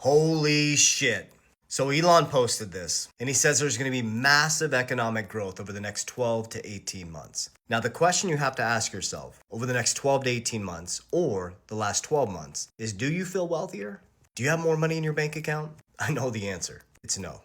Holy shit. So Elon posted this, and he says there's going to be massive economic growth over the next 12 to 18 months. Now, the question you have to ask yourself over the next 12 to 18 months, or the last 12 months, is do you feel wealthier? Do you have more money in your bank account? I know the answer. It's no.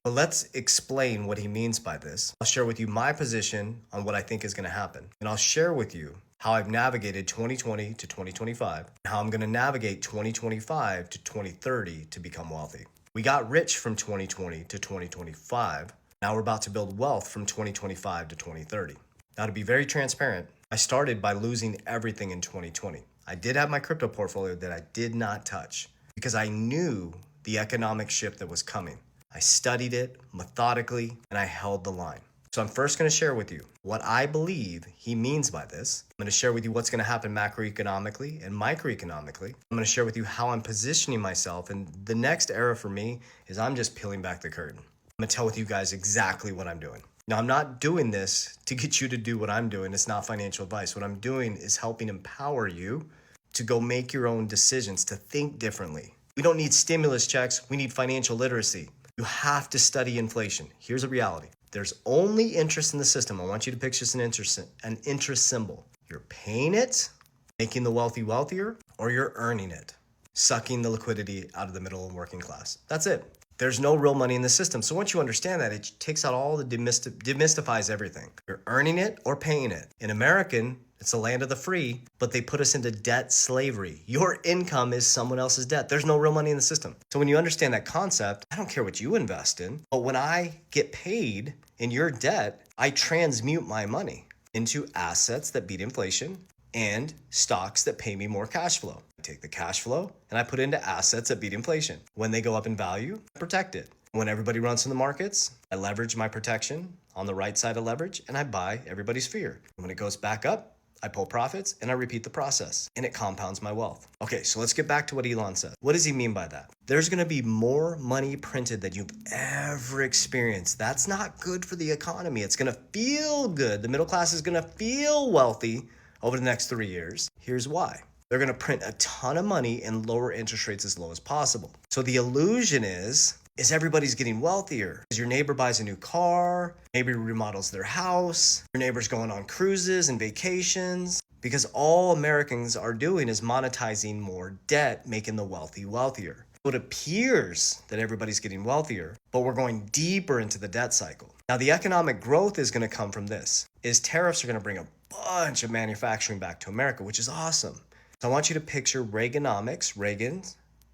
But let's explain what he means by this. I'll share with you my position on what I think is going to happen, and I'll share with you how I've navigated 2020 to 2025, and how I'm going to navigate 2025 to 2030 to become wealthy. We got rich from 2020 to 2025. Now we're about to build wealth from 2025 to 2030. Now, to be very transparent, I started by losing everything in 2020. I did have my crypto portfolio that I did not touch because I knew the economic shift that was coming. I studied it methodically and I held the line. So I'm first going to share with you what I believe he means by this. I'm going to share with you what's going to happen macroeconomically and microeconomically. I'm going to share with you how I'm positioning myself. And the next era for me is I'm just peeling back the curtain. I'm going to tell with you guys exactly what I'm doing. Now, I'm not doing this to get you to do what I'm doing. It's not financial advice. What I'm doing is helping empower you to go make your own decisions, to think differently. We don't need stimulus checks. We need financial literacy. You have to study inflation. Here's a reality. There's only interest in the system. I want you to picture an interest symbol. You're paying it, making the wealthy wealthier, or you're earning it, sucking the liquidity out of the middle and working class. That's it. There's no real money in the system. So once you understand that, it takes out all the demystifies everything. You're earning it or paying it. In American, it's the land of the free, but they put us into debt slavery. Your income is someone else's debt. There's no real money in the system. So when you understand that concept, I don't care what you invest in, but when I get paid in your debt, I transmute my money into assets that beat inflation and stocks that pay me more cash flow. I take the cash flow and I put it into assets that beat inflation. When they go up in value, I protect it. When everybody runs in the markets, I leverage my protection on the right side of leverage and I buy everybody's fear. And when it goes back up, I pull profits and I repeat the process and it compounds my wealth. Okay, so let's get back to what Elon said. What does he mean by that? There's gonna be more money printed than you've ever experienced. That's not good for the economy. It's gonna feel good. The middle class is gonna feel wealthy over the next 3 years. Here's why. They're gonna print a ton of money and lower interest rates as low as possible. So the illusion is everybody's getting wealthier. Because your neighbor buys a new car, neighbor remodels their house, your neighbor's going on cruises and vacations. Because all Americans are doing is monetizing more debt, making the wealthy wealthier. So it appears that everybody's getting wealthier, but we're going deeper into the debt cycle. Now, the economic growth is gonna come from this, is tariffs are gonna bring a bunch of manufacturing back to America, which is awesome. So I want you to picture Reagan,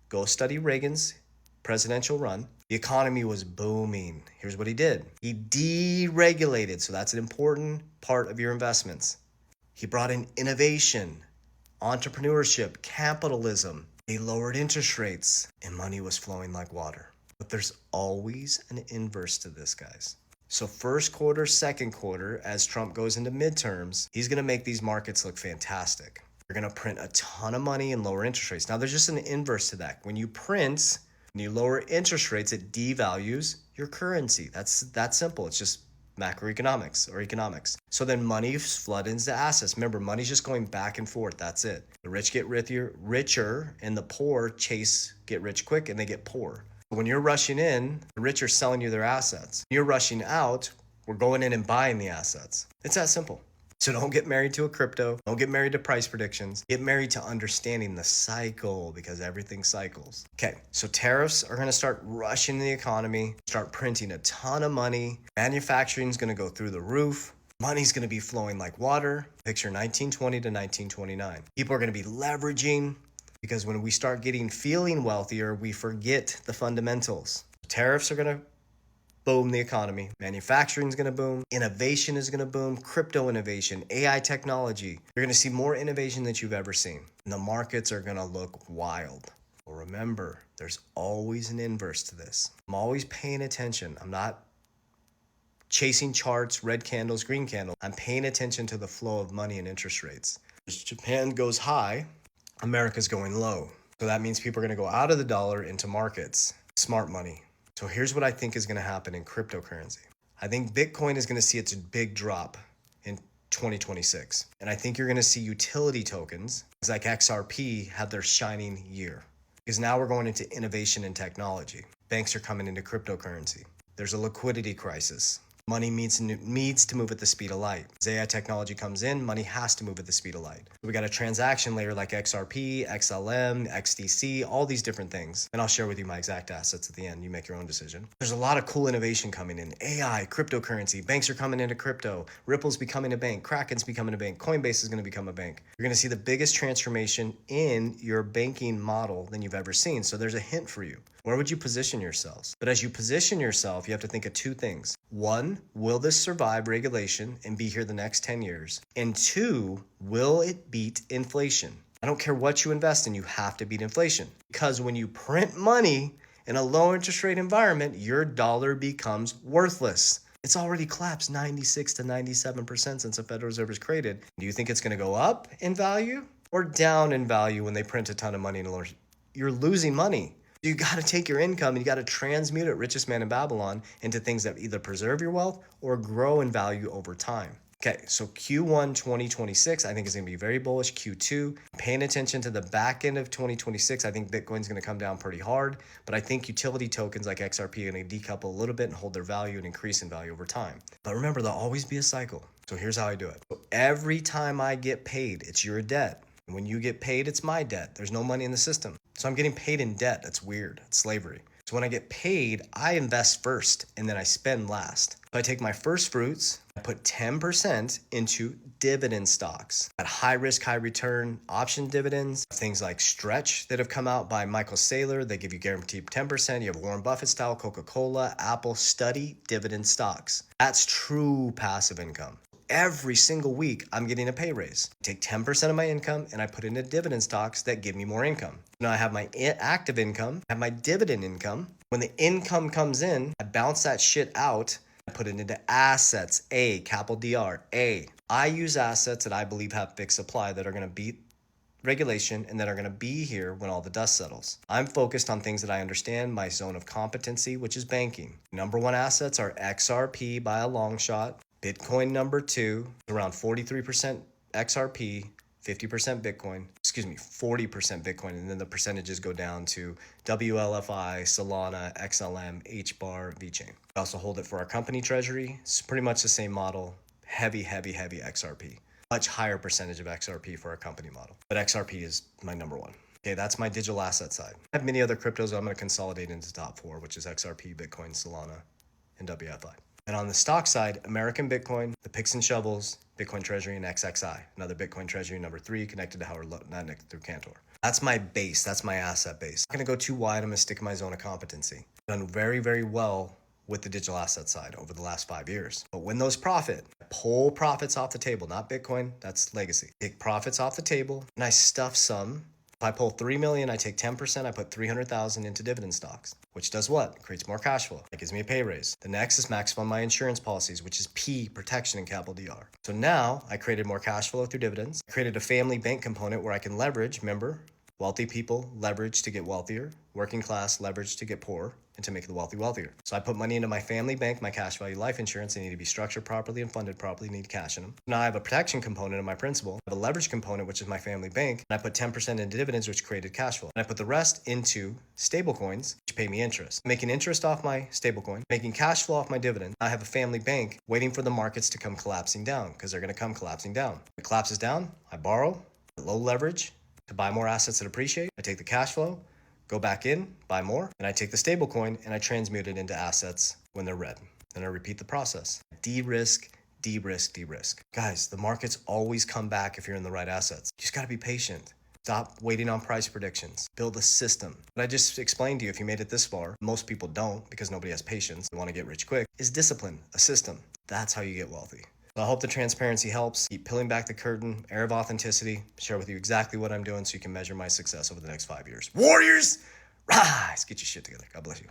go study Reagan's presidential run. The economy was booming. Here's what he did. He deregulated, so that's an important part of your investments. He brought in innovation, entrepreneurship, capitalism. He lowered interest rates, and money was flowing like water. But there's always an inverse to this, guys. So first quarter, second quarter, as Trump goes into midterms, he's gonna make these markets look fantastic. You're gonna print a ton of money and lower interest rates. Now there's just an inverse to that. When you lower interest rates, it devalues your currency. That's that simple. It's just macroeconomics or economics. So then money flood into assets. Remember, money's just going back and forth. That's it. The rich get richer and the poor get rich quick and they get poor. When you're rushing in, the rich are selling you their assets. You're rushing out, we're going in and buying the assets. It's that simple. So don't get married to a crypto. Don't get married to price predictions. Get married to understanding the cycle because everything cycles. Okay, so tariffs are gonna start rushing the economy, start printing a ton of money. Manufacturing's gonna go through the roof. Money's gonna be flowing like water. Picture 1920 to 1929. People are gonna be leveraging because when we start feeling wealthier, we forget the fundamentals. Tariffs are gonna boom the economy. Manufacturing is going to boom. Innovation is going to boom. Crypto innovation, AI technology. You're going to see more innovation than you've ever seen. And the markets are going to look wild. Well, remember, there's always an inverse to this. I'm always paying attention. I'm not chasing charts, red candles, green candles. I'm paying attention to the flow of money and interest rates. As Japan goes high, America's going low. So that means people are going to go out of the dollar into markets. Smart money. So here's what I think is going to happen in cryptocurrency. I think Bitcoin is going to see its big drop in 2026. And I think you're going to see utility tokens like XRP have their shining year. Because now we're going into innovation and technology. Banks are coming into cryptocurrency. There's a liquidity crisis. Money needs to move at the speed of light. As AI technology comes in, money has to move at the speed of light. We got a transaction layer like XRP, XLM, XDC, all these different things. And I'll share with you my exact assets at the end. You make your own decision. There's a lot of cool innovation coming in. AI, cryptocurrency, banks are coming into crypto. Ripple's becoming a bank. Kraken's becoming a bank. Coinbase is going to become a bank. You're going to see the biggest transformation in your banking model than you've ever seen. So there's a hint for you. Where would you position yourselves? But as you position yourself, you have to think of two things. One, will this survive regulation and be here the next 10 years? And two, will it beat inflation? I don't care what you invest in, you have to beat inflation. Because when you print money in a low interest rate environment, your dollar becomes worthless. It's already collapsed 96 to 97% since the Federal Reserve was created. Do you think it's going to go up in value or down in value when they print a ton of money in a low? You're losing money. You got to take your income and you got to transmute it, richest man in Babylon, into things that either preserve your wealth or grow in value over time. Okay, so Q1 2026, I think is going to be very bullish. Q2, paying attention to the back end of 2026, I think Bitcoin's going to come down pretty hard, but I think utility tokens like XRP are going to decouple a little bit and hold their value and increase in value over time. But remember, there'll always be a cycle. So here's how I do it. So every time I get paid, it's your debt. And when you get paid, it's my debt. There's no money in the system. So I'm getting paid in debt. That's weird. It's slavery. So when I get paid, I invest first and then I spend last. So I take my first fruits, I put 10% into dividend stocks at high risk, high return option dividends, things like Stretch that have come out by Michael Saylor. They give you guaranteed 10%. You have Warren Buffett style, Coca-Cola, Apple, study dividend stocks. That's true passive income. Every single week, I'm getting a pay raise. I take 10% of my income and I put into dividend stocks that give me more income. Now I have my active income, I have my dividend income. When the income comes in, I bounce that shit out. I put it into assets, A, capital DR, A. I use assets that I believe have fixed supply that are going to beat regulation and that are going to be here when all the dust settles. I'm focused on things that I understand, my zone of competency, which is banking. Number one assets are XRP by a long shot. Bitcoin number two, around 43% XRP, 50% Bitcoin, 40% Bitcoin, and then the percentages go down to WLFI, Solana, XLM, HBAR, VeChain. We also hold it for our company treasury. It's pretty much the same model, heavy XRP. Much higher percentage of XRP for our company model. But XRP is my number one. Okay, that's my digital asset side. I have many other cryptos that I'm going to consolidate into top four, which is XRP, Bitcoin, Solana, and WFI. And on the stock side, American Bitcoin, the picks and shovels, Bitcoin Treasury, and XXI. Another Bitcoin Treasury, number three, connected to Howard Lutnick through Cantor. That's my base. That's my asset base. I'm going to go too wide. I'm going to stick in my zone of competency. I've done very, very well with the digital asset side over the last 5 years. But when those profit, I pull profits off the table, not Bitcoin, that's legacy. Take profits off the table, and I stuff some. If I pull $3 million, I take 10%, I put $300,000 into dividend stocks, which does what? Creates more cash flow. That gives me a pay raise. The next is max fund my insurance policies, which is P, protection and capital DR. So now I created more cash flow through dividends. I created a family bank component where I can leverage, remember, wealthy people leverage to get wealthier, working class leverage to get poorer, and to make the wealthy wealthier. So I put money into my family bank, my cash value life insurance. They need to be structured properly and funded properly, need cash in them. Now I have a protection component of my principal. I have a leverage component, which is my family bank. And I put 10% into dividends, which created cash flow. And I put the rest into stable coins, which pay me interest. I'm making interest off my stable coin, making cash flow off my dividend. I have a family bank waiting for the markets to come collapsing down because they're going to come collapsing down. If it collapses down, I borrow at low leverage to buy more assets that appreciate. I take the cash flow, go back in, buy more, and I take the stable coin and I transmute it into assets when they're red. Then I repeat the process. De-risk, de-risk, de-risk. Guys, the markets always come back if you're in the right assets. You just gotta be patient. Stop waiting on price predictions. Build a system. What I just explained to you, if you made it this far, most people don't because nobody has patience, they wanna get rich quick, is discipline, a system. That's how you get wealthy. So I hope the transparency helps. Keep peeling back the curtain, air of authenticity, share with you exactly what I'm doing so you can measure my success over the next 5 years. Warriors, rise! Get your shit together. God bless you.